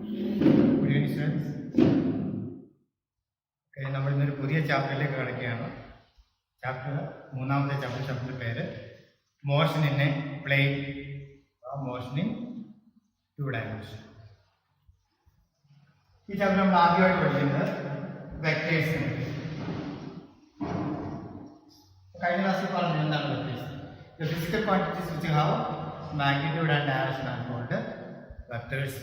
Good evening, students. Okay, നമ്മൾ ഇന്നൊരു പുതിയ ചാപ്റ്ററിലേക്ക് കടക്കുകയാണ്. മൂന്നാമത്തെ ചാപ്റ്ററിന്റെ പേര് motion in a plane, motion in 2 dimension. ഈ ചാപ്റ്റർ നമ്മൾ ആദ്യമായിട്ട് പഠിക്കുന്നത് വെക്ടേഴ്സ്. കഴിഞ്ഞ ക്ലാസ്സിൽ പറഞ്ഞത് എന്താണ് vectors? The physical quantities which have magnitude and direction are called vectors.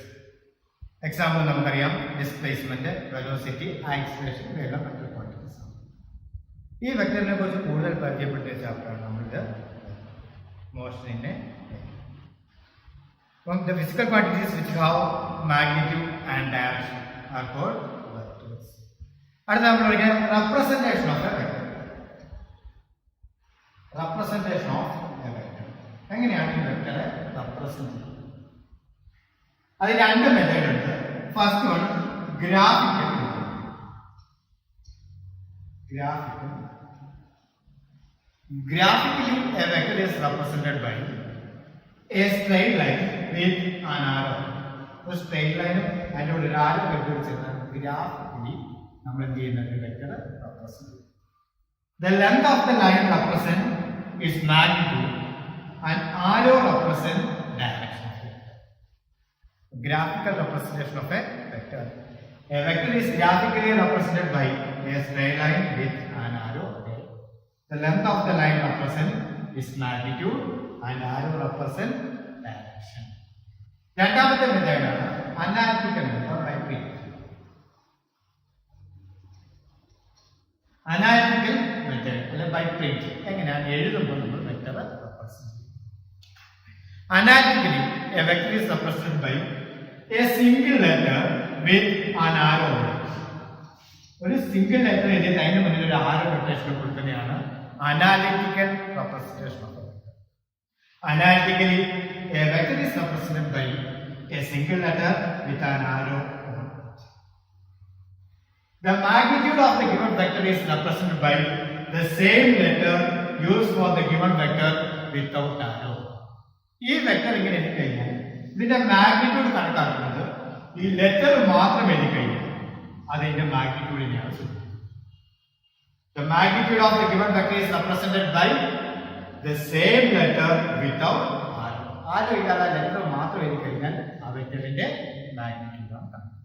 Example നമുക്കറിയാം, ഡിസ്പ്ലേസ്മെന്റ്, വെലോസിറ്റി, ആക്സിലറേഷൻ, ഇവയെല്ലാം വെക്ടർ ക്വാണ്ടിറ്റീസ് ആണ്. ഈ വെക്ടറിനെ കുറിച്ച് കൂടുതൽ പരിചയപ്പെട്ട ചാപ്റ്ററാണ് നമ്മളിത് motion in a plane. The physical quantities which have magnitude and direction are called vectors. അടുത്ത നമ്മൾ പഠിക്കാം representation of a vector. Representation of a vector, എങ്ങനെയാണ് ഈ വെക്ടറെ റെപ്രസെന്റ് ചെയ്യുന്നത്? അതിൽ രണ്ട് മെത്തേഡ് ഉണ്ട്. First one graphical. Graphically, a vector is represented by a straight line with an arrow. ഒരു സ്ട്രെയിറ്റ് ലൈനും അതിൻ്റെ ഒരു ആരോ വെച്ചുകൊടുത്തിരുന്ന ഗ്രാഫിക്കലി നമ്മൾ എന്ത് ചെയ്യുന്നത് വെക്ടർ റെപ്രസെന്റ് ചെയ്യും. The length of the line represent its magnitude and arrow represent direction. Graphical representation of a vector. A vector is graphically represented by a straight line with an arrow. The length of the line represents its magnitude and arrow represents direction. രണ്ടാമത്തെ method ആണ് analytical method by print. Analytical method അല്ലെ by print എങ്ങനെയാണ് എഴുതുമ്പോൾ നമ്മൾ vector represent ചെയ്യും. Analytically, a vector is represented by a single letter with an arrow. ഒരു single letter എഴുതിയിട്ട് അതിന് മുന്നിൽ ഒരു ആരോ നൊട്ടേഷൻ കൊടുക്കുന്നതാണ് analytical representation of a vector. Analytically, a vector is represented by a single letter with an arrow. The magnitude of the given vector is represented by the same letter used for the given vector without arrow. ഈ vector ഇങ്ങനെ എഴുതി കഴിഞ്ഞാൽ ഇതിന്റെ magnitude കണക്കാക്കുന്നത് ഈ letter മാത്രം എഴുതി കഴിഞ്ഞാൽ അതിന്റെ മാഗ്നിറ്റ്യൂഡിനെയാണ് സൂചിപ്പിക്കുന്നത്. The magnitude of the given vector is represented by the same letter without arrow. ആരോ ഇല്ലാതെ ലെറ്റർ മാത്രം എഴുതി കഴിഞ്ഞാൽ ആ വെക്ടറിന്റെ മാഗ്നിറ്റ്യൂഡ് ആണ് കണക്കാക്കുന്നത്.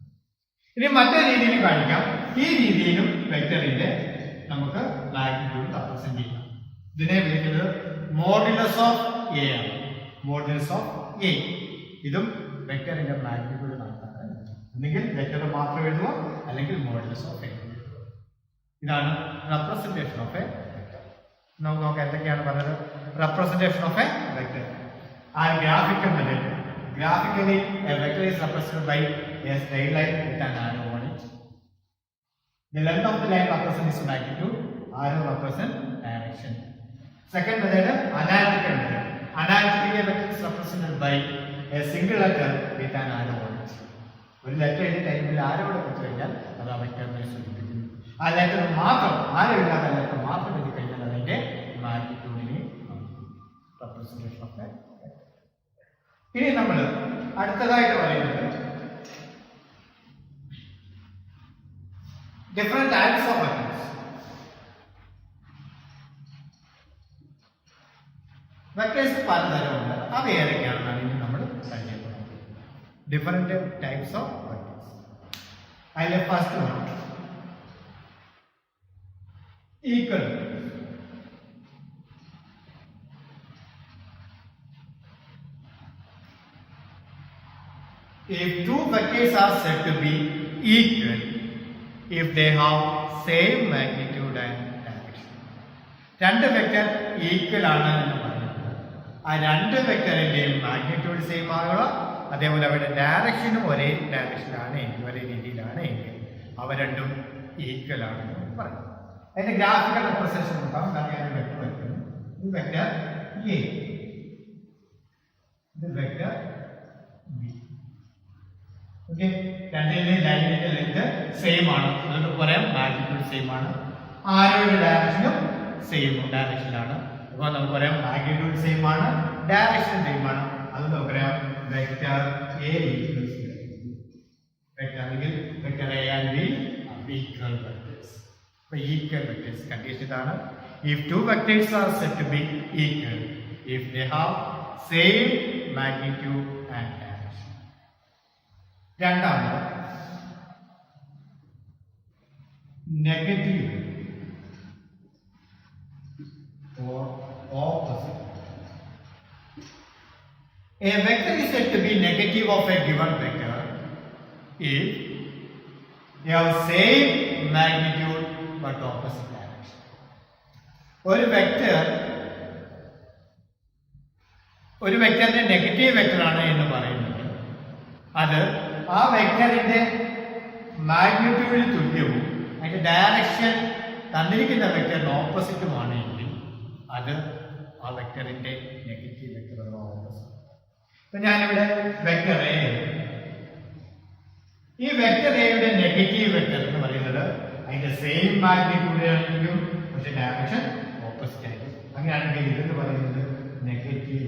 ഇനി മറ്റൊരു രീതിയിൽ കാണിക്കാം. ഈ രീതിയിലും വെക്ടറിന്റെ നമുക്ക് മാഗ്നിറ്റ്യൂഡ് റെപ്രസെന്റ് ചെയ്യാം. ഇതിനെ വിളിക്കുന്നത് മോഡുലസ് ഓഫ് എ ആണ്. മോഡുലസ് ഓഫ് എ, ഇതും വെക്ടറിന്റെ മാഗ്നിറ്റ്യൂഡ് കണക്കാക്കാൻ ഒന്നുകിൽ വെക്ടർ മാത്രം എഴുതുക അല്ലെങ്കിൽ മോഡുലസ് ഓഫ് എ. ഇതാണ് റെപ്രസെന്റേഷൻ ഓഫ് എ വെക്ടർ. നമുക്ക് നോക്കാം എന്തൊക്കെയാണ് പറഞ്ഞത്. റെപ്രസെന്റേഷൻ ഓഫ് എ വെക്ടർ ആ graphical method. Graphically a vector is represented by a straight line with an arrow on it. The length of the line represents its magnitude, arrow represents direction. Second method, analytical method. Analytically, a vector is represented by a single letter with an arrow on it. ഒരു letter എഴുതി ടൈമിൽ ആരോ കൊടുത്തു കഴിഞ്ഞാൽ അത് ആ വെക്ടറിനെ സൂചിപ്പിക്കുന്നു. ആ letter മാത്രം, ആരോ ഇല്ലാത്ത ലെറ്റർ മാത്രം എഴുതി കഴിഞ്ഞാൽ അതിന്റെ മാഗ്നിറ്റ്യൂഡിനെ റെപ്രസെന്റേഷൻ ഓഫ് എ വെക്ടർ. ഇനി നമ്മൾ അടുത്തതായിട്ട് പറയുന്നത് different types of vectors. Vectors പലതരമുണ്ട്. അവ ഏതൊക്കെയാണെന്നാണ് ഇനി നമ്മൾ പരിചയപ്പെടുന്നത്. Different types of vectors. അതിലെ first one equal. If two vectors are said to be equal if they have same magnitude and direction. രണ്ട് വെക്ടർ ഈക്വൽ ആണ് എന്ന് പറയുന്നത് ആ രണ്ട് വെക്ടറിന്റെയും മാഗ്നിറ്റ്യൂഡ് സെയിം ആകുക, അതേപോലെ അവരുടെ ഡയറക്ഷനും ഒരേ ഡയറക്ഷനിലാണ് എങ്കിൽ, ഒരേ രീതിയിലാണ് എങ്കിൽ അവ രണ്ടും ഈക്വൽ ആണെന്ന് പറയും. അതിന്റെ ഗ്രാഫിക്കൽ റെപ്രസെന്റേഷൻ ഉണ്ടാവും. കാരണം വെക്ടർ വയ്ക്കുന്നു. ഇത് വെക്ടർ എ, ഇത് വെക്ടർ ബി. ഓക്കെ, രണ്ടിന്റെയും ലൈനിന്റെ ലെങ്ത് സെയിം ആണ്, അതുകൊണ്ട് പറയാം മാഗ്നിറ്റ്യൂഡ് സെയിം ആണ്. ആരോയുടെ ഡയറക്ഷനും സെയിം ഡയറക്ഷനിലാണ്. അപ്പോൾ നമുക്ക് പറയാം മാഗ്നിറ്റ്യൂഡ് സെയിം ആണ്, ഡയറക്ഷൻ സെയിം ആണ്. അത് നമുക്ക് പറയാം വെക്ടർ എ ഈക്വൽസ് വെക്ടർ അല്ലെങ്കിൽ vector a and B equal vectors. അപ്പോൾ ഈക്വൽ വെക്ടേഴ്സ് കണ്ടീഷൻ ഇതാണ്. If two vectors are said to be equal if they have same magnitude and direction. രണ്ടാമത് negative or opposite. A vector is said to be negative of a given vector if they have same magnitude but opposite direction. ഒരു വെക്ടറിന്റെ negative വെക്ടറാണ് എന്ന് പറയുന്നത് അത് ആ വെക്ടറിന്റെ മാഗ്നിറ്റ്യൂഡിന് തുല്യവും അതിന്റെ ഡയറക്ഷൻ തന്നിരിക്കുന്ന വെക്ടറിന് ഓപ്പോസിറ്റുമാണ് എങ്കിൽ അത് ആ വെക്ടറിന്റെ നെഗറ്റീവ് വെക്ടറാണ് ഓപ്പോസിറ്റ്. ഇപ്പൊ ഞാനിവിടെ വെക്ടർ എ, ഈ വെക്ടർ എയുടെ നെഗറ്റീവ് വെക്ടർ എന്ന് പറയുന്നത് അതിന്റെ സെയിം മാഗ്നിറ്റ്യൂഡ് ആയിരിക്കും, പക്ഷെ ഡയറക്ഷൻ ഓപ്പോസിറ്റ് ആയിരിക്കും. അങ്ങനെയാണെങ്കിൽ ഇതെന്ന് പറയുന്നത് നെഗറ്റീവ്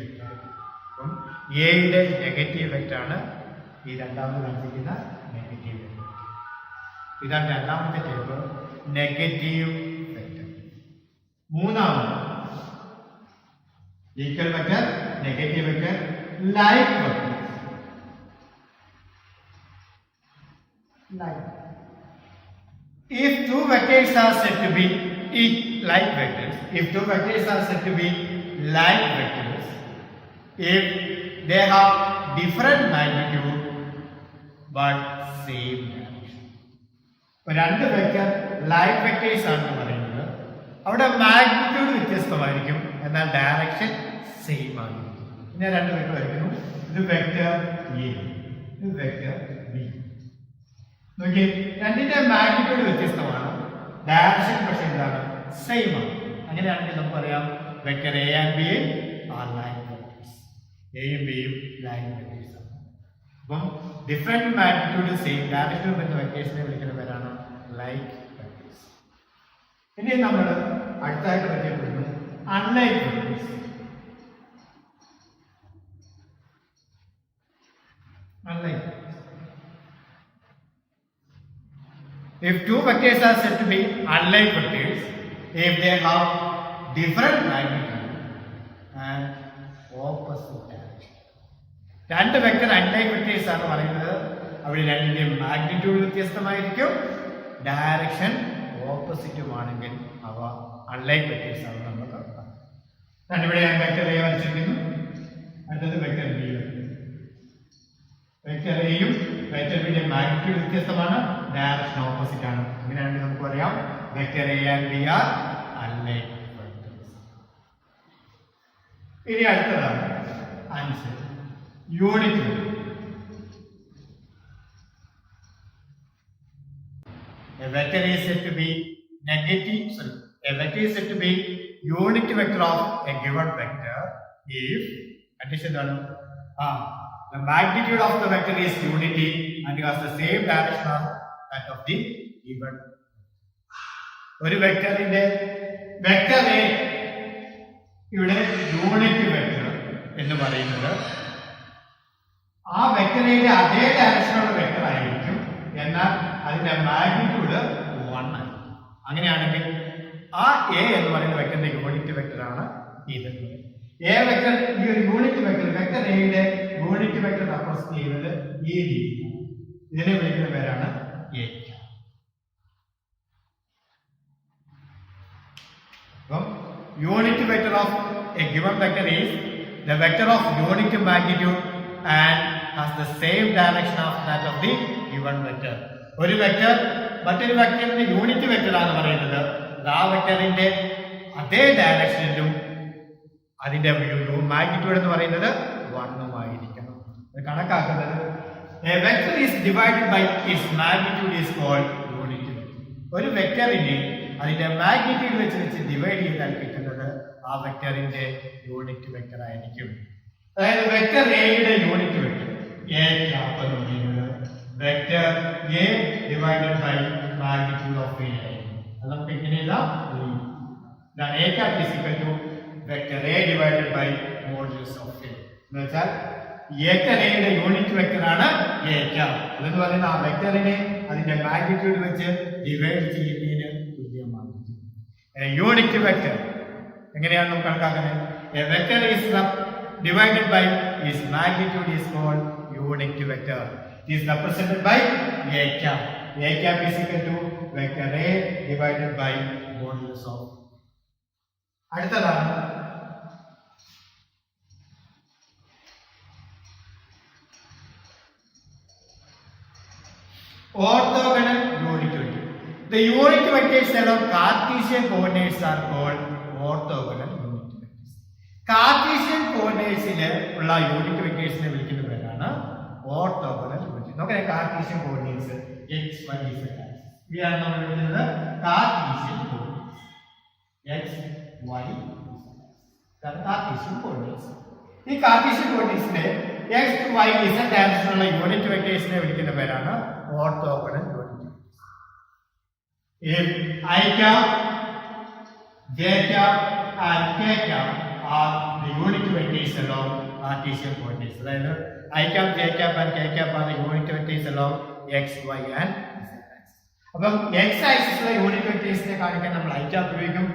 വെക്ടർ. അപ്പം എയുടെ നെഗറ്റീവ് വെക്ടറാണ് ഈ രണ്ടാമത് കാണിച്ചിരിക്കുന്ന നെഗറ്റീവ് വെക്ടർ. ഇതാണ് രണ്ടാമത്തെ ടൈപ്പ് നെഗറ്റീവ് വെക്ടർ. മൂന്നാമത് equal vector, negative vector, like vector. If two vectors are said to be like vectors, if two vectors are said to be like vectors, if they have different magnitude but same direction. രണ്ട് vector like vectors ആണെന്ന് പറയുന്നത് അവിടെ magnitude വ്യത്യസ്തമായിരിക്കും, എന്നാൽ direction same ആയിരിക്കും. ഞാൻ രണ്ട് vector വരയ്ക്കുന്നു. ഇത് വെക്ടർ എ, ഇത് വെക്ടർ ബി. നോക്കിയേ, രണ്ടിന്റെ മാഗ്നിറ്റ്യൂഡ് വ്യത്യസ്തമാണ്, ഡയറക്ഷൻ പക്ഷെ എന്താണ്, സെയിം ആണ്. അങ്ങനെയാണെങ്കിൽ നമുക്ക് പറയാം vector a and b are line vectors. എയും ബിയും ലൈൻ വെക്ടേഴ്സ് ആണ്. അപ്പം ഡിഫറെന്റ് മാഗ്നിറ്റ്യൂഡ് സെയിം ഡയറക്ഷൻ വരുന്ന വെക്ടേഴ്സിനെ വിളിക്കുന്ന പേരാണ് ലൈക്ക് വെക്ടേഴ്സ്. ഇനി നമ്മൾ അടുത്തായിട്ട് പരിചയപ്പെടുന്നു unlike vectors. Unlike if two vectors are said to be unlike vectors if they have different magnitude and opposite direction. രണ്ട് വെക്ടർ അൺലൈക്ക് വെക്ടേഴ്സ് ആണ് പറയുന്നത്. അവിടെ രണ്ടിന്റെയും മാഗ്നിറ്റ്യൂഡ് വ്യത്യസ്തമായിരിക്കും, ഡയറക്ഷൻ ഓപ്പോസിറ്റുമാണെങ്കിൽ അവ അൺലൈക്ക് വെക്ടേഴ്സ് ആണ് നമ്മൾ കാണുന്നത്. രണ്ടിവിടെ ഞാൻ വെക്ടർ എ വരച്ചിരിക്കുന്നു, അടുത്തത് വെക്ടർ ബി. വെക്ടർ എയും വെക്ടർ ബിയുടെ മാഗ്നിറ്റ്യൂഡ് വ്യത്യസ്തമാണ്, ഡയറക്ഷൻ ഓപ്പോസിറ്റ് ആണ്. അങ്ങനെയാണെങ്കിൽ നമുക്ക് പറയാം vector a and b are unlike vectors. ഇനി അടുത്തതാണ് 5 unit vector. A vector is said to be a vector is said to be unit vector of a given vector if condition the magnitude of the vector is unity and it has the same direction as that of the given. ഒരു വെക്ടറിന്റെ vector A ഇവിടെ unit vector എന്ന് പറയുന്നത് ആ വെക്ടറിന്റെ അതേ ഡയറക്ഷനുള്ള vector ആയിരിക്കും, എന്നാൽ അതിന്റെ മാഗ്നിറ്റ്യൂഡ് 1 ആണ്. അങ്ങനെയാണെങ്കിൽ ആ എ എന്ന് പറയുന്ന വെക്ടറിന്റെ യൂണിറ്റ് വെക്ടർ ആണ് ഇത്. എ വെക്ടർ ഈ ഒരു യൂണിറ്റ് വെക്ടർ വെക്ടർ എയുടെ യൂണിറ്റ് വെക്ടർ റെപ്രസെന്റ് ചെയ്യുന്നത് ഈ രീതിയിലാണ്. ഇതിനെ വിളിക്കുന്ന പേരാണ് എ. അപ്പം unit vector of A given vector is the vector of unit magnitude and has the same direction of that of the given vector. ഒരു വെക്ടർ മറ്റൊരു വെക്ടറിന്റെ യൂണിറ്റ് വെക്ടർ ആണ് പറയുന്നത്, ആ വെക്ടറിന്റെ അതേ ഡയറക്ഷനിലും അതിന്റെ മാഗ്നിറ്റ്യൂഡ് എന്ന് പറയുന്നത് 1 ആയിരിക്കണം. കണക്കാക്കുന്നത് a vector is divided by its magnitude is called unit vector. ഒരു വെക്ടറിനെ അതിന്റെ മാഗ്നിറ്റ്യൂഡ് വെച്ച് ഡിവൈഡ് ചെയ്താൽ കിട്ടുന്നത് ആ വെക്ടറിന്റെ യൂണിറ്റ് വെക്ടർ ആയിരിക്കും. അതായത് വെക്ടർ എയുടെ യൂണിറ്റ് വെക്ടർ എ ക്യാപ് എന്ന് പറയുന്നത് vector A divided by magnitude of a. അത് നമുക്ക് എങ്ങനെ എഴുതാം, ഇതാണ് a cap is equal to vector A divided by modulus of a. എന്ന് വെച്ചാൽ വെക്ടറിന്റെ യൂണിറ്റ് വെക്ടറാണ് a cap. അതെന്ന് പറയുന്ന ആ വെക്ടറിനെ അതിന്റെ മാഗ്നിറ്റ്യൂഡ് വെച്ച് ഡിവൈഡ് ചെയ്യുന്നതിന് തുല്യമാണ്. യൂണിറ്റ് വെക്ടർ എങ്ങനെയാണ് നമുക്ക് കണക്കാക്കുന്നത്? A vector is divided by its magnitude is called unit vector. It is represented by a cap. A cap is equal to vector A divided by modulus of. അടുത്തതാണ് orthogonal unit vector. The unit vectors along Cartesian coordinates are called orthogonal unit vectors. Cartesian coordinates ഉള്ള unit വെക്ടേഴ്സിനെ വിളിക്കുന്ന പേരാണ് orthogonal unit. നോക്കണേ, Cartesian coordinates x, y, z. ഇവയാണ് നമ്മൾ വിളിക്കുന്നത് Cartesian coordinates. x, y, z. Cartesian coordinates. ഈ Cartesian coordinatesന്റെ x, y, z ഡയറക്ഷനുള്ള യൂണിറ്റ് വെക്ടേഴ്സിനെ വിളിക്കുന്ന പേരാണ് orthogonal unit vectors. If I cap, j cap and k cap are the unit vectors along Cartesian coordinates. അതായത് I cap, j cap and k cap are the unit vectors along x, y and z axis. അപ്പം x ആക്സിസിലുള്ള unit വെക്ടേഴ്സിനെ കാണിക്കാൻ നമ്മൾ I cap ഉപയോഗിക്കും.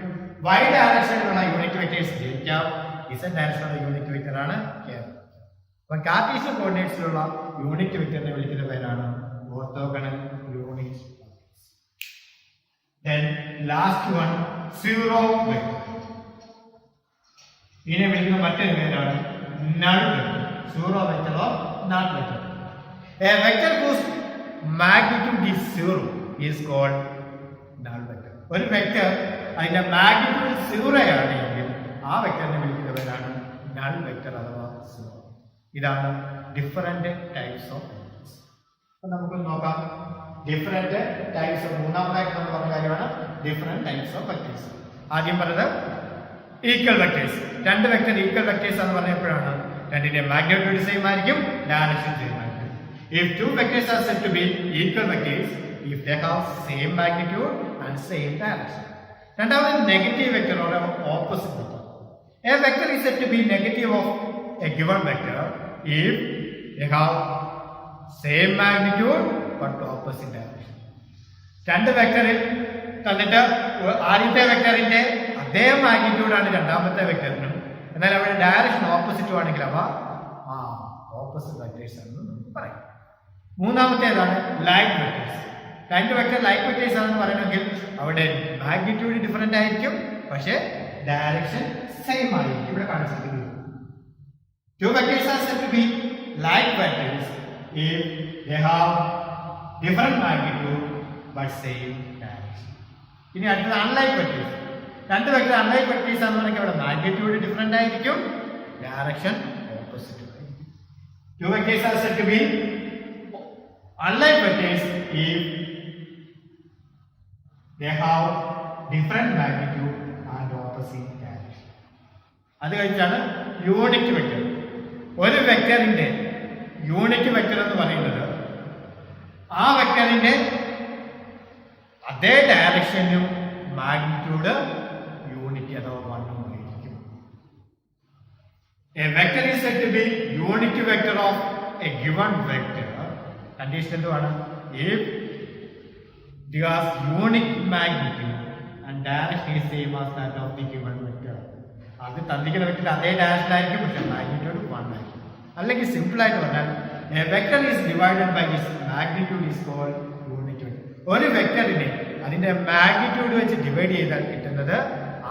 y ഡയറക്ഷനിലുള്ള unit vectors j cap, z ഡയറക്ഷനിലുള്ള unit vector ആണ് k. അപ്പം കാർട്ടീഷ്യൻ കോർഡിനേറ്റ്സിലുള്ള യൂണിറ്റ് വെക്ടറിനെ വിളിക്കുന്ന പേരാണ് orthogonal unit. Then last one, zero vector. ഇതിനെ വിളിക്കുന്ന മറ്റൊരു പേരാണ് null vector. Zero vector or null vector. A vector whose magnitude is zero is called null vector. ഒരു വെക്ടർ അതിന്റെ മാഗ്നിറ്റ്യൂഡ് സീറോ ആണെങ്കിൽ ആ വെക്ടറിനെ വിളിക്കുന്ന പേരാണ് null vector അഥവാ zero. ഇതാണ് ഡിഫറെന്റ് ടൈപ്സ് ഓഫ് വെക്ടേഴ്സ്. അപ്പോൾ നമുക്ക് നോക്കാം ഡിഫറെന്റ് ടൈപ്സ് ഓഫ്. മൂന്നാമതായിട്ട് നമ്മൾ പറഞ്ഞ കാര്യമാണ് ഡിഫറെന്റ് ടൈപ്സ് ഓഫ് വെക്ടേഴ്സ്. ആദ്യം പറഞ്ഞത് ഈക്വൽ വെക്ടേഴ്സ്. രണ്ട് വെക്ടർ ഈക്വൽ വെക്ടേഴ്സ് എന്ന് പറഞ്ഞപ്പോഴാണ് രണ്ടിന്റെ മാഗ്നിറ്റ്യൂഡ് സെയിം ആയിരിക്കും, ഡയറക്ഷൻ സെയിം ആയിരിക്കും. If two vectors are said to be equal vectors if they have same magnitude and same direction. രണ്ടാമത് negative vector or opposite vector. A vector is said to be negative of a given vector if they have same magnitude but opposite direction. രണ്ട് വെക്ടറിൽ തന്നിട്ട് ആദ്യത്തെ വെക്ടറിന്റെ അതേ magnitude ആണ് രണ്ടാമത്തെ വെക്ടറിനും, എന്നാൽ അവിടെ ഡയറക്ഷൻ ഓപ്പോസിറ്റും ആണെങ്കിൽ അവ ഓപ്പോസിറ്റ് വെക്ടേഴ്സ് ആണെന്ന് നമുക്ക് പറയാം. മൂന്നാമത്തേതാണ് ലൈക്ക് വെക്ടേഴ്സ്. രണ്ട് വെക്ടർ ലൈക്ക് വെക്ടേഴ്സ് ആണെന്ന് പറയണമെങ്കിൽ അവിടെ മാഗ്നിറ്റ്യൂഡ് ഡിഫറെന്റ് ആയിരിക്കും, പക്ഷേ ഡയറക്ഷൻ സെയിം ആയിരിക്കും. ഇവിടെ കാണിച്ചിരിക്കുന്നത് two vectors are said to be like vectors if they have different magnitude but same direction. ഇനി അടുത്തത് അൺലൈക്ക് വെക്ടേഴ്സ്. രണ്ട് വെക്ടർ അൺലൈക്ക് വെക്ടേഴ്സ് ആണെന്ന് പറഞ്ഞാൽ അവിടെ മാഗ്നിറ്റ്യൂഡ് ഡിഫറെന്റ് ആയിരിക്കും, ഡയറക്ഷൻ ഓപ്പോസിറ്റ് ആയിരിക്കും. Two vectors are said to be unlike vectors if they have different magnitude and opposite direction. അത് കഴിഞ്ഞാണ് യൂണിറ്റ് വെക്ടർ. ഒരു വെക്ടറിന്റെ യൂണിറ്റ് വെക്ടർ എന്ന് പറയുന്നത് ആ വെക്ടറിന്റെ അതേ ഡയറക്ഷനും മാഗ്നിറ്റ്യൂഡ് യൂണിറ്റ് അഥവാ വണ്ണും ആയിരിക്കും. A vector is said to be unit vector of a given vector. Condition എന്തുവാണ്? If it has unique magnitude and direction is same as that of the given vector. അത് തന്നിരിക്കുന്ന വെക്ടർ അതേ direction ആയിരിക്കും, പക്ഷെ magnitude 1 ആയിരിക്കും. അല്ലെങ്കിൽ simple ആയിട്ട് പറഞ്ഞാൽ a vector is divided by its magnitude is called unit vector. ഒരു വെക്ടറിനെ അതിന്റെ മാഗ്നിറ്റ്യൂഡ് വെച്ച് ഡിവൈഡ് ചെയ്താൽ കിട്ടുന്നത്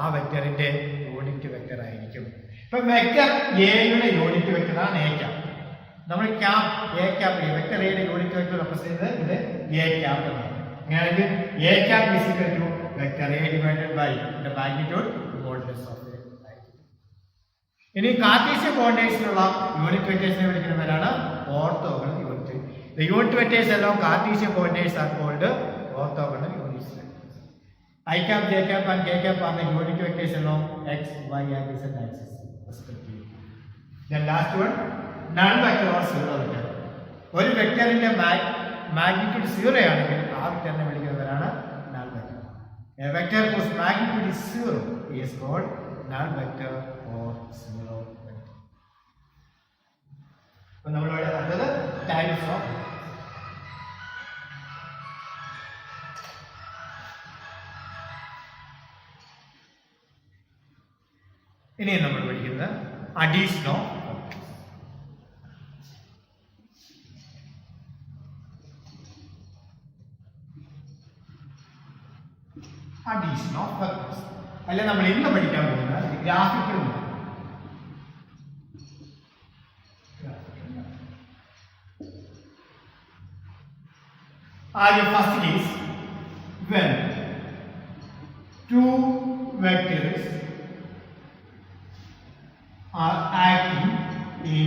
ആ വെക്ടറിന്റെ യൂണിറ്റ് വെക്ടർ ആയിരിക്കും. ഇപ്പൊ വെക്ടർ എയുടെ യൂണിറ്റ് വെക്ടർ ആണ് എ ക്യാപ്. നമ്മൾ ക്യാപ് എ ക്യാപ് വെക്ടർ എയുടെ യൂണിറ്റ് വെക്ടർ റെപ്രസെന്റ് ചെയ്യുന്നത് ഇത് എ ക്യാപ് എന്നാണ്. അങ്ങനെയാണെങ്കിൽ a cap is equal to vector A divided by the magnitude modulus of a. ഇനി കാർട്ടീഷ്യൻ കോർഡിനേറ്റ്സിലുള്ള യൂണിറ്റ് വെക്ടേഴ്സിനെ വിളിക്കുന്ന പേരാണ് orthogonal unit. The unit vectors along Cartesian coordinates are called orthogonal unit vectors. I cap, j cap and k cap are the unit vectors along x, y and z axis respectively. Then last one, null vector or zero vector. ഒരു വെക്ടറിന്റെ magnitude 0 ആണെങ്കിൽ ആ വെക്ടറിനെ വിളിക്കുന്ന പേരാണ് null vector. A vector whose magnitude is 0 is called null vector or zero vector. അപ്പോൾ നമ്മളിവിടെ അടുത്തത് types of ഇനി നമ്മൾ പഠിക്കുന്നത് addition of addition of vectors. അല്ല നമ്മൾ ഇന്ന് പഠിക്കാൻ പോകുന്നത് graphical the first is when two vectors are acting in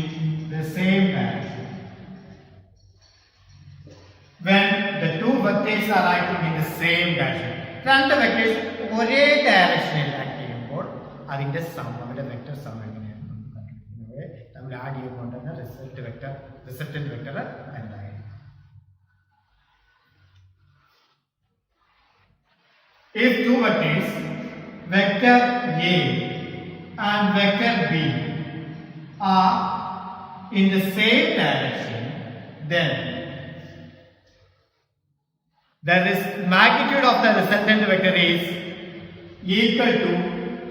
the same direction. When the two vectors are acting in the same direction. രണ്ട് വെക്ടേഴ്സ് ഒരേ ഡയറക്ഷനിൽ ആക്ട് ചെയ്യുമ്പോൾ അതിന്റെ സം അവരുടെ വെക്ടർ സം എങ്ങനെയാണ് നമ്മൾ ആഡ് ചെയ്യുമ്പോൾ തന്നെ റിസൾട്ടന്റ് വെക്ടർ എന്തായിരിക്കും? If two vectors, vector A and vector B, are in the same direction, then the magnitude of the resultant vector is equal to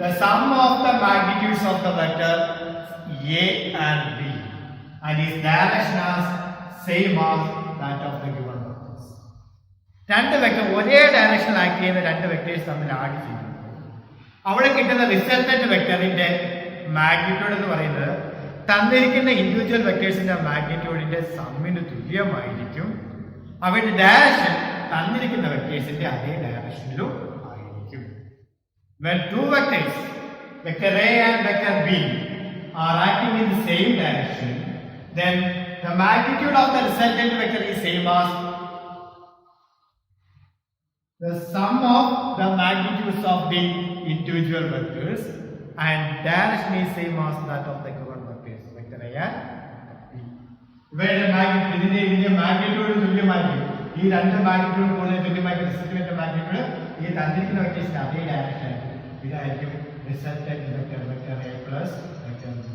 the sum of the magnitudes of the vector A and B, and its direction is same as that of the given vectors. രണ്ട് vector ഒരേ ഡയറക്ഷനിൽ act ചെയ്യുന്ന രണ്ട് vectors തമ്മിൽ add ചെയ്യുന്നു. അവിടെ കിട്ടുന്ന resultant വെക്ടറിന്റെ മാഗ്നിറ്റ്യൂഡ് എന്ന് പറയുന്നത് തന്നിരിക്കുന്ന ഇൻഡിവിജ്വൽ വെക്ടേഴ്സിന്റെ മാഗ്നിറ്റ്യൂഡിന്റെ സമ്മിന് തുല്യമായിരിക്കും. അവയുടെ ഡയറക്ഷൻ തന്നിരിക്കുന്ന വെക്ടേഴ്സിന്റെ അതേ ഡയറക്ഷനിലും ആയിരിക്കും. When two vectors, vector A and vector B, are acting in the same direction, then the magnitude of the resultant vector is same as the sum of the magnitudes of the individual vectors, and direction is same as that of the given vectors, vector A and B. ഇവയുടെ ഇതിന്റെ magnitude തുല്യമായിരിക്കും. ഈ രണ്ട് magnitude കൂടുതൽ തുല്യമായിരിക്കും. Resultant magnitude ഈ തന്നിരിക്കുന്ന വെക്ടേഴ്സിന്റെ അതേ ഡയറക്ഷൻ ആയിരിക്കും. ഇതായിരിക്കും resultant vector, vector A plus vector B.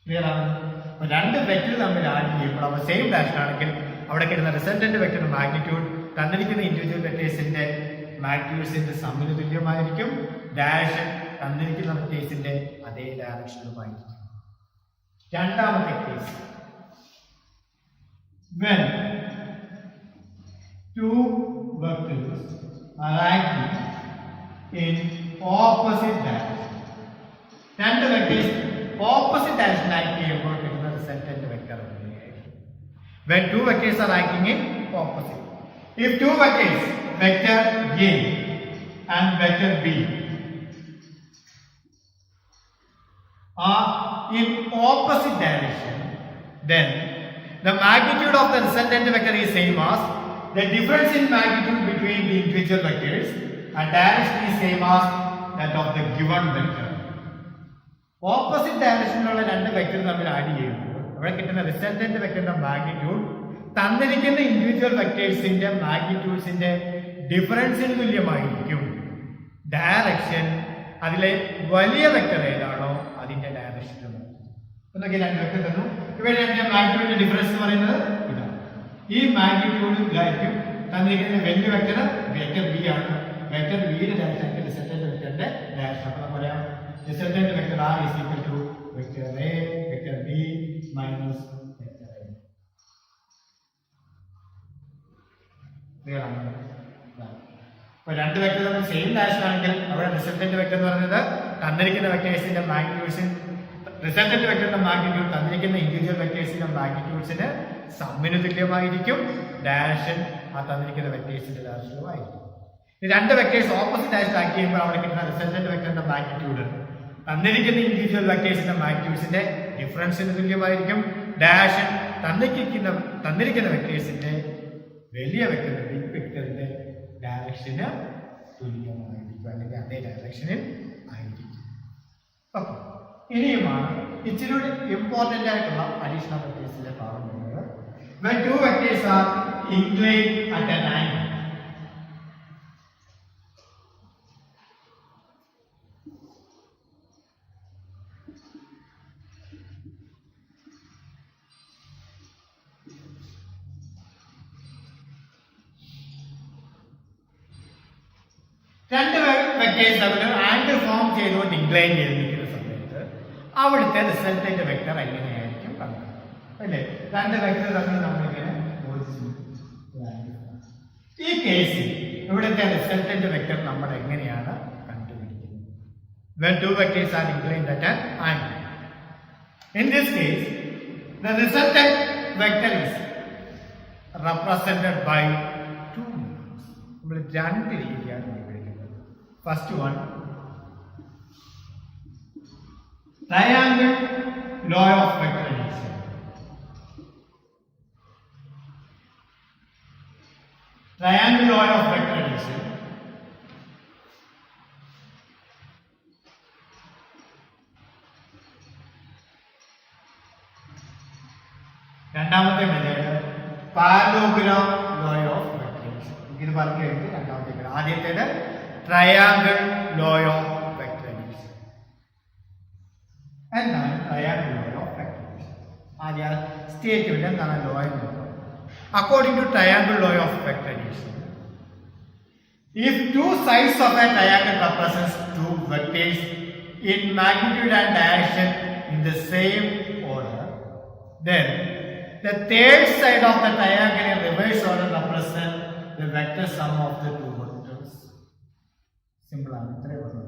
Clear ആണ്? അപ്പോൾ രണ്ട് വെക്ടർ തമ്മിൽ ആഡ് ചെയ്യുമ്പോൾ അവ സെയിം ഡയറക്ഷൻ ആണെങ്കിൽ അവിടെ കിട്ടുന്ന റിസൾട്ടന്റ് വെക്ടറിന്റെ മാഗ്നിറ്റ്യൂഡ് തന്നിരിക്കുന്ന ഇൻഡിവിജ്വൽ വെക്ടേഴ്സിന്റെ മാഗ്നിറ്റ്യൂഡ്സിന്റെ സമ്മിന് തുല്യമായിരിക്കും. ഡയറക്ഷൻ തന്നിരിക്കുന്ന വെക്ടേഴ്സിന്റെ അതേ ഡയറക്ഷനിലുമായിരിക്കും. രണ്ടാമത്തെ case, when two vectors are acting in opposite direction. രണ്ട് വെക്ടേഴ്സ് ഓപ്പോസിറ്റ് ഡയറക്ഷൻ ആക്ട് ചെയ്യുമ്പോൾ കിട്ടുന്ന റിസൾട്ടന്റ് വെക്ടർ ആയിരിക്കും. When two vectors are acting in opposite. If two vectors, vector A and vector B, are in opposite direction, then the magnitude of the resultant vector is same as the difference in magnitude between the individual vectors, and direction is same as that of the given vector. Opposite directionലുള്ള രണ്ട് vector തമ്മിൽ add ചെയ്യുമ്പോൾ അവിടെ കിട്ടുന്ന resultant വെക്ടറിന്റെ magnitude തന്നിരിക്കുന്ന individual വെക്ടേഴ്സിന്റെ മാഗ്നിറ്റ്യൂഡ്സിന്റെ ഡിഫറൻസിന് തുല്യമായിരിക്കും. Direction അതിലെ വലിയ വെക്ടർ ഏതാണോ അതിന്റെ ഡയറക്ഷനിലും. എന്നൊക്കെ രണ്ട് വെക്ടർ തന്നു. ഇവിടെ മാഗ്നിറ്റ്യൂഡിന്റെ ഡിഫറൻസ് എന്ന് പറയുന്നത് ഇതാണ്. ഈ മാഗ്നിറ്റ്യൂഡ് ഇതായിരിക്കും. തന്നിരിക്കുന്ന വലിയ വെക്ടർ വെക്ടർ ബി ആണ്. വെക്ടർ ബിയുടെ ഡയറക്ഷൻ റിസൾട്ടന്റ് വെക്ടറിന്റെ ഡയറക്ഷൻ. അപ്പോൾ നമുക്ക് പറയാം resultant vector r is equal to vector a vector b minus vector a. അപ്പോൾ രണ്ട് വെക്ടർ തമ്മിൽ സെയിം ഡയറക്ഷൻ ആണെങ്കിൽ അവിടെ റിസൾട്ടന്റ് വെക്ടർ എന്ന് പറയുന്നത് തന്നിരിക്കുന്ന വെക്ടേഴ്സിന്റെ മാഗ്നിറ്റ്യൂഡ്സിന് റിസൾട്ടന്റ് വെക്ടറിന്റെ മാഗ്നിറ്റ്യൂഡ് തന്നിരിക്കുന്ന ഇൻഡിവിജ്വൽ വെക്ടേഴ്സിന്റെ മാഗ്നിറ്റ്യൂഡ്സിന് സമ്മിന് തുല്യമായിരിക്കും. ഡയറക്ഷൻ ആ തന്നിരിക്കുന്ന വെക്ടേഴ്സിന്റെ ഡയറക്ഷനുമായിരിക്കും. ഈ രണ്ട് വെക്ടേഴ്സ് ഓപ്പോസിറ്റ് ഡയറക്ഷൻ ആക്ട് ചെയ്യുമ്പോൾ അവിടെ കിട്ടുന്ന റിസൾട്ടന്റ് വെക്ടറിന്റെ മാഗ്നിറ്റ്യൂഡ് തന്നിരിക്കുന്ന ഇൻഡിവിജ്വൽ വെക്ടേഴ്സിന്റെ മാഗ്നിറ്റ്യൂഡ്സിന്റെ ഡിഫറൻസിന് തുല്യമായിരിക്കും. ഡയറക്ഷൻ തന്നിരിക്കുന്ന വെക്ടേഴ്സിന്റെ വലിയ വെക്ടറിന്റെ ബിഗ് വെക്ടറിന്റെ ഡയറക്ഷന് തുല്യമായിരിക്കും, അല്ലെങ്കിൽ അതേ ഡയറക്ഷനിൽ ആയിരിക്കും. ഓക്കെ, ഇനിയുമാണ് ഇച്ചിരി ഇമ്പോർട്ടൻ്റ് ആയിട്ടുള്ള അഡീഷണൽ വെക്ടേഴ്സിന്റെ ഭാഗം വരുന്നത്. when two vectors are inclined at an angle, രണ്ട് വെക്ടേഴ്സ് തമ്മിൽ ആംഗിൾ ഫോം ചെയ്തുകൊണ്ട് ഇൻക്ലൈൻ ചെയ്ത് നിൽക്കുന്ന സമയത്ത് അവിടുത്തെ റിസൾട്ടന്റ് വെക്ടർ എങ്ങനെയായിരിക്കും കണ്ടുപിടിക്കുക അല്ലേ? രണ്ട് വെക്ടർ തമ്മിൽ നമ്മളിങ്ങനെ ഈ കേസിൽ ഇവിടുത്തെ റിസൾട്ടന്റ് വെക്ടർ നമ്മൾ എങ്ങനെയാണ് കണ്ടുപിടിക്കുന്നത്? When two vectors are inclined at an angle. In this case, the resultant vector is represented by two means. നമ്മൾ രണ്ട് രീതിയാണ് കണ്ടുപിടിക്കുന്നത്. First one, triangle law of vector addition. Triangle law of vector addition. രണ്ടാമത്തെ method parallelogram law of vectors. ഇത് പറഞ്ഞു കഴിഞ്ഞിട്ട് രണ്ടാമത്തെ ആദ്യത്തേത് ട്രയാങ്കിൾ ലോ ഓഫ് വെക്ടേഴ്സ്. എന്താണ് ട്രയാങ്കിൾ ലോ ഓഫ് വെക്ടേഴ്സ്? ആദ്യ സ്റ്റേറ്റ്മെന്റ് എന്താണ് ലോ എന്ന് നോക്കാം. According to triangle law of vectors, if two sides of a triangle represents two vectors in magnitude and direction in the same order, then the third side of the triangle in reverse order represent the vector sum of the two vectors. Simple ആണ് ഇത്രയേ ഉള്ളൂ.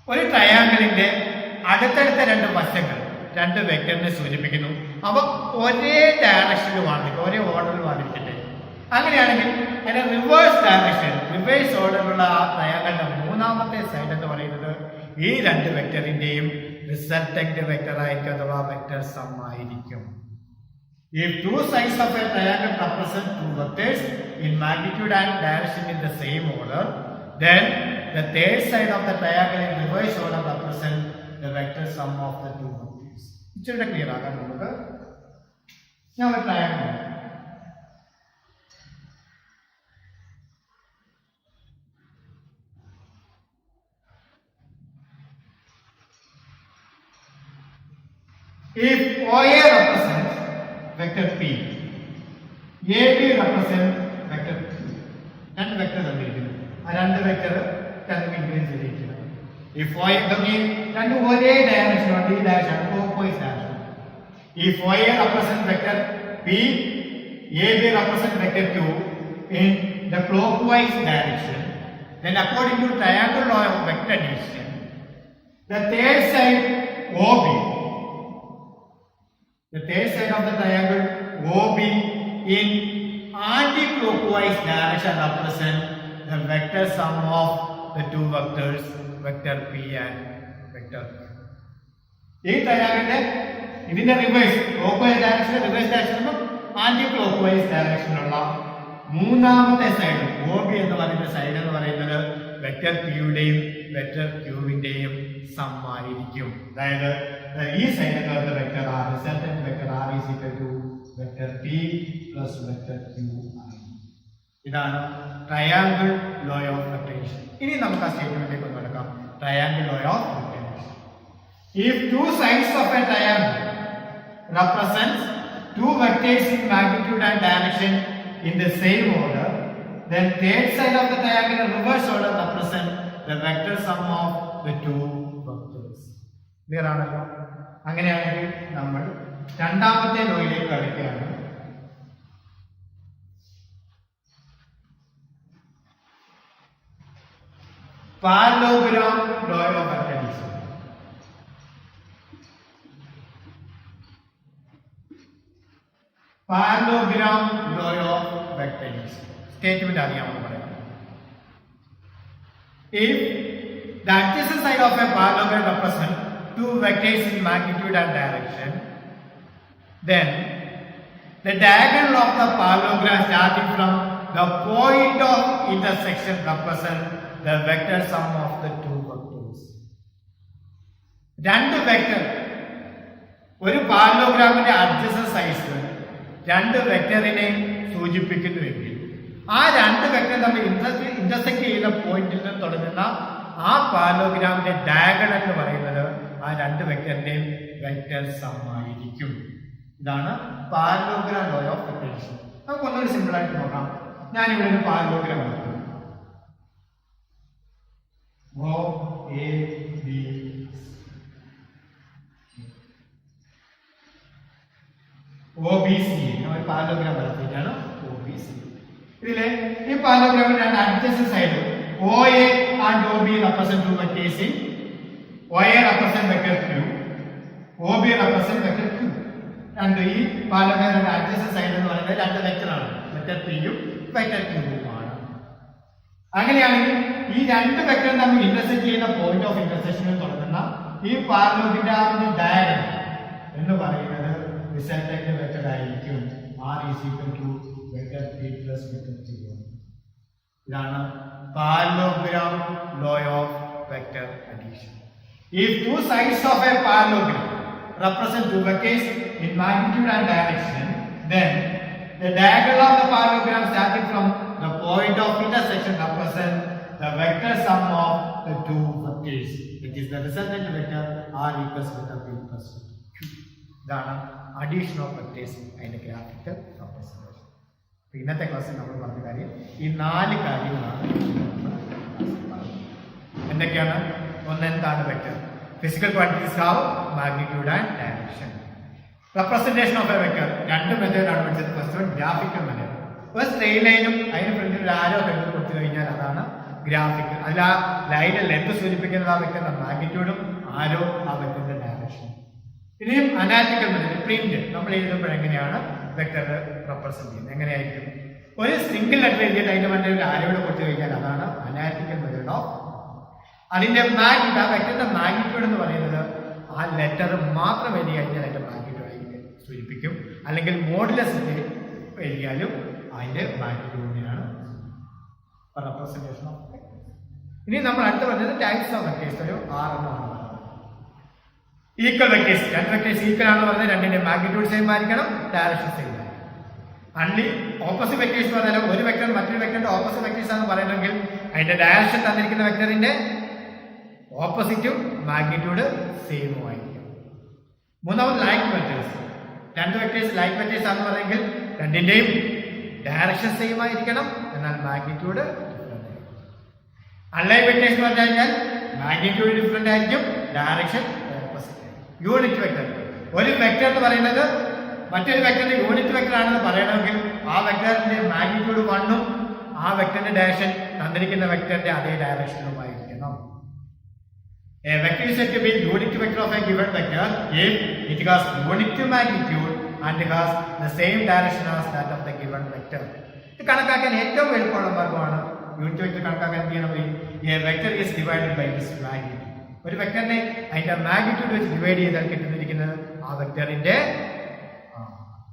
ഒരു ട്രയാങ്കിളിന്റെ അടുത്തടുത്ത രണ്ട് വശങ്ങൾ രണ്ട് വെക്ടറിനെ സൂചിപ്പിക്കുന്നു. അവ ഒരേ ഡയറക്ഷനിൽ വന്നിരിക്കും, ഒരേ ഓർഡറിൽ വന്നിരിക്കട്ടെ. അങ്ങനെയാണെങ്കിൽ അതിന്റെ റിവേഴ്സ് ഡയറക്ഷൻ, റിവേഴ്സ് ഓർഡറിലുള്ള ആ ട്രയാങ്കിളിന്റെ മൂന്നാമത്തെ സൈഡ് എന്ന് പറയുന്നത് ഈ രണ്ട് വെക്ടറിന്റെയും റിസൾട്ടന്റ് വെക്ടർ ആയിരിക്കും, അഥവാ വെക്ടർ സം ആയിരിക്കും. If two sides of a triangle represent two vectors in magnitude and direction in the same order, then the third side of the triangle in reverse order represent the vector sum of the two vectors. ഇച്ചിരി clear ആക്കാൻ നമുക്ക് ഞാൻ ഒരു triangle if OA represents vector P, AB represents vector Q. രണ്ട് vector തന്നിരിക്കുന്നു. ആ രണ്ട് vector രണ്ടും ഇൻക്ലൈൻ ചെയ്തിരിക്കുന്നു. If OA രണ്ടും ഒരേ ഡയറക്ഷനാണ്, ഈ direction opposite direction. If OA represents vector P, AB represents vector Q in the clockwise direction, then according to triangle law of vector addition, the third side OB, the third side of the triangle OB in anti-clockwise direction represent the vector sum of the two vectors, vector P and vector Q. ഈ ട്രയാങ്കിളിന്റെ ഇതിന്റെ reverse clockwise direction, reverse direction, anticlockwise ഡയറക്ഷനുള്ള മൂന്നാമത്തെ side OB എന്ന് പറയുന്ന side എന്ന് പറയുന്നത് vector P-യുടെയും വെക്ടർ Q-വിന്റെയും സം ആയിരിക്കും. അതായത് ഈ സൈഡ് എന്ന് പറയുന്ന vector R, resultant vector R is equal to vector P plus vector Q ആയിരിക്കും. ഇതാണ് ട്രയാങ്കിൾ ലോ ഓഫ് വെക്ടേഴ്സ്. ഇനി നമുക്ക് ആ സ്റ്റേറ്റ്മെന്റിലേക്ക് ഒന്ന് എടുക്കാം. Triangle law of vectors. If two sides of a triangle represents two vectors in magnitude and direction in the same order, then third side of the triangle in reverse order represent the vector sum of the two vectors. Clear ആണല്ലോ? അങ്ങനെയാണെങ്കിൽ നമ്മൾ രണ്ടാമത്തെ ലോയിലേക്ക് കടക്കുകയാണ്. Parallelogram law of vector addition. Parallelogram law of vector addition statement അറിയാമെന്ന് പറയാം. If the adjacent side of a parallelogram represent two vectors in magnitude and direction, then the diagonal of the parallelogram starting from the point of intersection represent the vector sum of the two vectors. രണ്ട് vector ഒരു പാരലോഗ്രാമിന്റെ adjacent side രണ്ട് വെക്ടറിനെ സൂചിപ്പിക്കുന്നുവെങ്കിൽ ആ രണ്ട് vector തമ്മിൽ intersect ചെയ്യുന്ന പോയിന്റിൽ നിന്ന് തുടങ്ങുന്ന ആ പാരലോഗ്രാമിന്റെ ഡയഗണൽ എന്ന് പറയുന്നത് ആ രണ്ട് വെക്ടറിന്റെയും വെക്ടർ സം ആയിരിക്കും. ഇതാണ് പാരലോഗ്രാം ലോ ഓഫ് വെക്ടേഴ്സ്. നമുക്ക് ഒന്നുകൂടി സിമ്പിൾ ആയിട്ട് നോക്കാം. ഞാനിവിടെ ഒരു പാരലോഗ്രാം എടുക്കും. A, B, OBC നമ്മൾ പാരലോഗ്രാം വരച്ചിട്ടാണ് OBC. ഇതിലെ ഈ പാരലോഗ്രാമിന്റെ രണ്ട് adjacent side OA and OB represent two vectors in OA represent vector Q, OB represent vector Q. And ഈ പാരലോഗ്രാമിന്റെ അഡ്ജസന്റ് സൈഡ് എന്ന് പറയുന്നത് രണ്ട് വെക്ടറാണ്, വെക്ടർ P യും വെക്ടർ Q യും ആണ്. അങ്ങനെയാണെങ്കിൽ ഈ രണ്ട് വെക്ടറും തമ്മിൽ ഇന്റർസെക്ട് ചെയ്യുന്ന പോയിന്റ് ഓഫ് ഇന്റർസെക്ഷനിൽ തുടങ്ങുന്ന ഈ പാരലോഗ്രാമിന്റെ ഡയഗ്രം എന്ന് പറയുന്നത് റിസൾട്ടന്റ് വെക്ടർ ആയിരിക്കും R is equal to vector P plus vector Q. ഇതാണ് parallelogram law of vector addition. If two sides of a parallelogram represent two vectors in magnitude and direction, then the diagonal of the parallelogram starting from the point of intersection represent the vector sum of the two vectors, which is the resultant vector R equals vector P plus vector Q. ഇതാണ് addition of vectors അതിന്റെ graphical representation. ഇന്നത്തെ ക്ലാസ്സിൽ നമ്മൾ പറഞ്ഞ കാര്യം ഈ നാല് കാര്യങ്ങളാണ്. എന്തൊക്കെയാണ്? ഒന്ന്, എന്താണ് vector? Physical quantities have magnitude and direction. Representation of a vector രണ്ട് മെത്തേഡാണ് പഠിച്ചത്. First one graphical method. ഒരു സ്ട്രെയിറ്റ് ലൈനും അതിന് ഫ്രണ്ടിൽ ഒരു ആരോ കണ്ടു കൊടുത്തു കഴിഞ്ഞാൽ അതാണ് ഗ്രാഫിക്കൽ. അതിൽ ആ ലൈനിന്റെ ലെങ്ത് സൂചിപ്പിക്കുന്നത് ആ വെക്ടറിന്റെ മാഗ്നിറ്റ്യൂഡും ആരോ ആ വെക്ടറിന്റെ ഡയറക്ഷൻ. ഇനിയും അനാലിറ്റിക്കൽ മെത്തേഡ്, പ്രിന്റ്. നമ്മൾ എഴുതുമ്പോൾ എങ്ങനെയാണ് വെക്ടർ റെപ്രസെന്റ് ചെയ്യുന്നത്? എങ്ങനെയായിരിക്കും? ഒരു സിംഗിൾ ലെറ്റർ എഴുതിയിട്ട് അതിന്റെ മറ്റേ ഒരു ആരോട് കൊടുത്തു കഴിഞ്ഞാൽ അതാണ് അനാലിറ്റിക്കൽ മെത്തേഡ് ഓഫ്. അതിന്റെ മാഗ്നിറ്റ്യൂഡ്, ആ വെക്ടറിന്റെ മാഗ്നിറ്റ്യൂഡ് എന്ന് പറയുന്നത് ആ ലെറ്റർ മാത്രം എഴുതി കഴിഞ്ഞാൽ അതിന്റെ മാഗ്നിറ്റ്യൂഡ് ആയിരിക്കും സൂചിപ്പിക്കും. അല്ലെങ്കിൽ മോഡുലസ് എഴുതിയാലും അതിന്റെ മാഗ്നിറ്റ്യൂഡിനെയാണ് റെപ്രസെന്റേഷൻ ഓഫ്. ഇനി നമ്മൾ അടുത്ത് പറഞ്ഞത് ടൈപ്സ് ഓഫ് വെക്ടേഴ്സ്. ഒരു 6 എണ്ണമാണ്. ഈക്വൽ വെക്ടേഴ്സ്, രണ്ട് വെക്ടേഴ്സ് ഈക്വൽ ആണെന്ന് പറഞ്ഞാൽ രണ്ടിന്റെ മാഗ്നിറ്റ്യൂഡ് സെയിം ആയിരിക്കണം, ഡയറക്ഷൻ സെയിം ആയിരിക്കണം. അൺലി ഓപ്പോസിറ്റ് വെക്ടേഴ്സ് എന്ന് പറഞ്ഞാൽ ഒരു വെക്ടർ മറ്റൊരു വെക്ടറിന്റെ ഓപ്പോസിറ്റ് വെക്ടേഴ്സ് ആണെന്ന് പറയണമെങ്കിൽ അതിന്റെ ഡയറക്ഷൻ തന്നിരിക്കുന്ന വെക്ടറിന്റെ ഓപ്പോസിറ്റും മാഗ്നിറ്റ്യൂഡ് സെയിമും ആയിരിക്കും. മൂന്നാമത് ലൈക്ക് വെക്ടേഴ്സ്. രണ്ട് വെക്ടേഴ്സ് ലൈക്ക് വെക്ടേഴ്സ് ആണെന്ന് പറയുമെങ്കിൽ രണ്ടിന്റെയും ഡയറക്ഷൻ സെയിം ആയിരിക്കണം, എന്നാൽ മാഗ്നിറ്റ്യൂഡ് ഡിഫറെന്റ് ആയിരിക്കും. അൺലൈക്ക് വെക്ടേഴ്സ് എന്ന് പറഞ്ഞു കഴിഞ്ഞാൽ മാഗ്നിറ്റ്യൂഡ് ഡിഫറെന്റ് ആയിരിക്കും, ഡയറക്ഷൻ ഓപ്പോസിറ്റ് ആയിരിക്കും. യൂണിറ്റ് വെക്ടർ, ഒരു വെക്ടർ എന്ന് പറയുന്നത് മറ്റൊരു വെക്ടറിന്റെ യൂണിറ്റ് വെക്ടർ ആണെന്ന് പറയണമെങ്കിൽ ആ വെക്ടറിന്റെ മാഗ്നിറ്റ്യൂഡ് 1ഉം ആ വെക്ടറിന്റെ ഡയറക്ഷൻ തന്നിരിക്കുന്ന വെക്ടറിന്റെ അതേ ഡയറക്ഷനുമായിരിക്കണം. A vector is said to be unit vector of a given vector if it has unit magnitude and has the same direction as that of the given vector. ഇത് കണക്കാക്കാൻ ഏറ്റവും എളുപ്പമുള്ള മാർഗമാണ് യൂണിറ്റ് വെക്ടർ കണക്കാക്കാൻ എന്ത് ചെയ്യണം? A vector is divided by its magnitude. ഒരു വെക്ടറിനെ അതിന്റെ മാഗ്നിറ്റ്യൂഡ് വെച്ച് ഡിവൈഡ് ചെയ്താൽ കിട്ടുന്നിരിക്കുന്നത് ആ വെക്ടറിന്റെ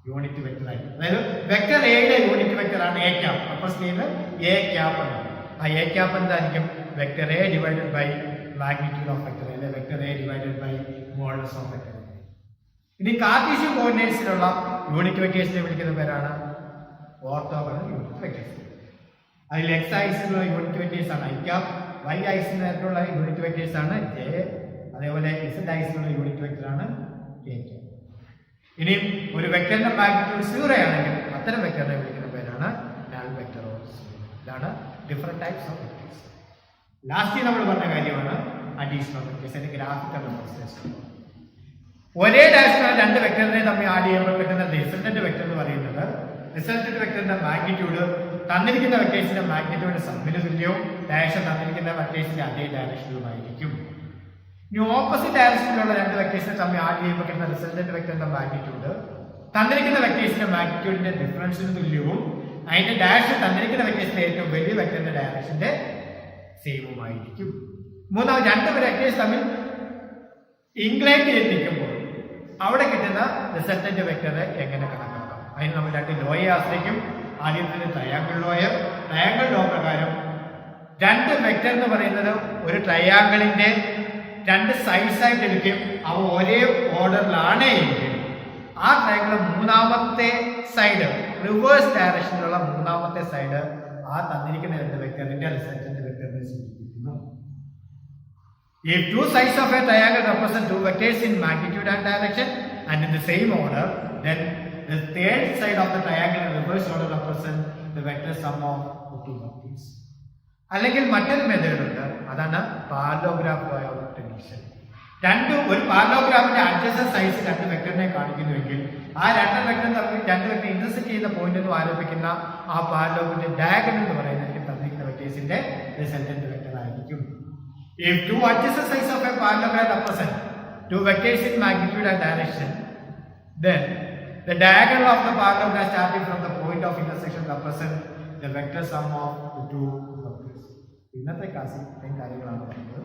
യൂണിറ്റ് വെക്ടർ ആയിരിക്കും. അതായത് വെക്ടർ എയുടെ യൂണിറ്റ് വെക്ടർ ആണ് എ ക്യാപ്. അപ്പോൾ ചെയ്യുന്നത് എ ക്യാപ് ആണ്. ആ എ ക്യാപ് എന്തായിരിക്കും? Vector A divided by magnitude of vector, അല്ലെ vector A divided by modulus of vector. ഇനി കാർട്ടീഷ്യൻ കോർഡിനേറ്റ്സിലുള്ള യൂണിറ്റ് വെക്ടേഴ്സിനെ വിളിക്കുന്ന പേരാണ് ഓർത്തോഗണൽ യൂണിറ്റ് വെക്ടേഴ്സ്. അതിൽ എക്സ് ആക്സിലുള്ള യൂണിറ്റ് വെക്ടേഴ്സ് ആണ് ഐ ക്യാപ്, വൈ ആക്സിലുള്ള യൂണിറ്റ് വെക്ടേഴ്സ് ആണ് ജെ, അതേപോലെ ഇസഡ് ആക്സിലുള്ള യൂണിറ്റ് വെക്ടർ ആണ് കെ ക്യാപ്. ഇനി ഒരു വെക്ടറിന്റെ മാഗ്നിറ്റ്യൂഡ് 0 ആണെങ്കിൽ അത്തരം വെക്ടറിനെ വിളിക്കുന്ന പേരാണ് നൾ വെക്ടർ ഓഫ് 0. ഇതാണ് different types of vectors. Last നമ്മൾ പറഞ്ഞ കാര്യമാണ് അഡീഷൻ ഓഫ് വെക്ടേഴ്സ്, അതിന്റെ ഗ്രാഫിക്കൽ റെപ്രസെന്റേഷൻ. ഒരേ ഡയറക്ഷനിൽ രണ്ട് വെക്ടറിനെ തമ്മിൽ ആഡ് ചെയ്യുമ്പോൾ കിട്ടുന്ന റിസൾട്ടന്റ് വെക്ടർ എന്ന് പറയുന്നത് റിസൾട്ടന്റ് വെക്ടറിന്റെ മാഗ്നിറ്റ്യൂഡ് തന്നിരിക്കുന്ന വെക്ടേഴ്സിന്റെ മാഗ്നിറ്റ്യൂഡിന്റെ സമ്മിന് തുല്യവും ഡയറക്ഷൻ തന്നിരിക്കുന്ന വെക്ടേഴ്സിന്റെ അതേ ഡയറക്ഷനിലുമായിരിക്കും. ഇനി ഓപ്പോസിറ്റ് ഡയറക്ഷനിലുള്ള രണ്ട് വെക്ടേഴ്സിനെ തമ്മിൽ ആഡ് ചെയ്യുമ്പോൾ കിട്ടുന്ന റിസൾട്ടന്റ് വെക്ടറിന്റെ മാഗ്നിറ്റ്യൂഡ് തന്നിരിക്കുന്ന വെക്ടേഴ്സിന്റെ മാഗ്നിറ്റ്യൂഡിന്റെ ഡിഫറൻസിന് തുല്യവും അതിന്റെ ഡയറക്ഷൻ തന്നിരിക്കുന്ന വെക്ടേഴ്സിന്റെ ഏറ്റവും വലിയ വെക്ടറിന്റെ ഡയറക്ഷന്റെ സെയിമുമായിരിക്കും. മൂന്നാമത് രണ്ട് വെക്ടേഴ്സ് തമ്മിൽ ഇൻക്ലൈൻ ചെയ്ത് നിൽക്കുമ്പോൾ അവിടെ കിട്ടുന്ന റിസൾട്ടന്റ് വെക്ടർ എങ്ങനെ കണക്കാക്കാം? അതിന് നമ്മൾ രണ്ട് ലോയെ ആശ്രയിക്കും. ആദ്യത്തിന് ട്രയാങ്കിൾ ലോയർ. ട്രയാങ്കിൾ ലോ പ്രകാരം രണ്ട് വെക്ടർ എന്ന് പറയുന്നത് ഒരു ട്രയാങ്കിളിന്റെ രണ്ട് സൈഡ്സ് ആയിട്ട് എടുക്കും. അവ ഒരേ ഓർഡറിലാണ് എങ്കിൽ ആ ട്രയാങ്കിൾ മൂന്നാമത്തെ സൈഡ്, റിവേഴ്സ് ഡയറക്ഷനിലുള്ള മൂന്നാമത്തെ സൈഡ് ആ തന്നിരിക്കുന്ന രണ്ട് വെക്ടറിന്റെ റിസൾട്ടന്റ് വെക്ടറിനെ സൂചിപ്പിക്കുന്നു. If two sides of a triangle represent two vectors in magnitude and direction and in the same order, then the third side of the triangle in reverse order represents the vector sum of the two vectors. അല്ലെങ്കിൽ മറ്റൊരു method ഉണ്ട്, അതാണ് പാരലോഗ്രാഫ് by division. ഒരു പാരലോഗ്രാഫിന്റെ adjacent size രണ്ട് വെക്ടറിനെ കാണിക്കുന്നുവെങ്കിൽ ആ രണ്ട് vector intersect ചെയ്യുന്ന point എന്ന് ആരംഭിക്കുന്ന ആ പാരലോഗിന്റെ ഡയഗണൽ എന്ന് പറയുന്നത് തന്നിരിക്കുന്ന വെക്ടേഴ്സിന്റെ റിസൾട്ടന്റ് വെക്ടർ ആയിരിക്കും. If two adjacent sides of a parallelogram represent two vectors in magnitude and direction, then the diagonal of the parallelogram starting from the point of intersection represent the vector sum of the two vectors. ഇന്നത്തെ ക്ലാസ്സിൽ ഇത്രയും കാര്യങ്ങളാണ് പറയുന്നത്.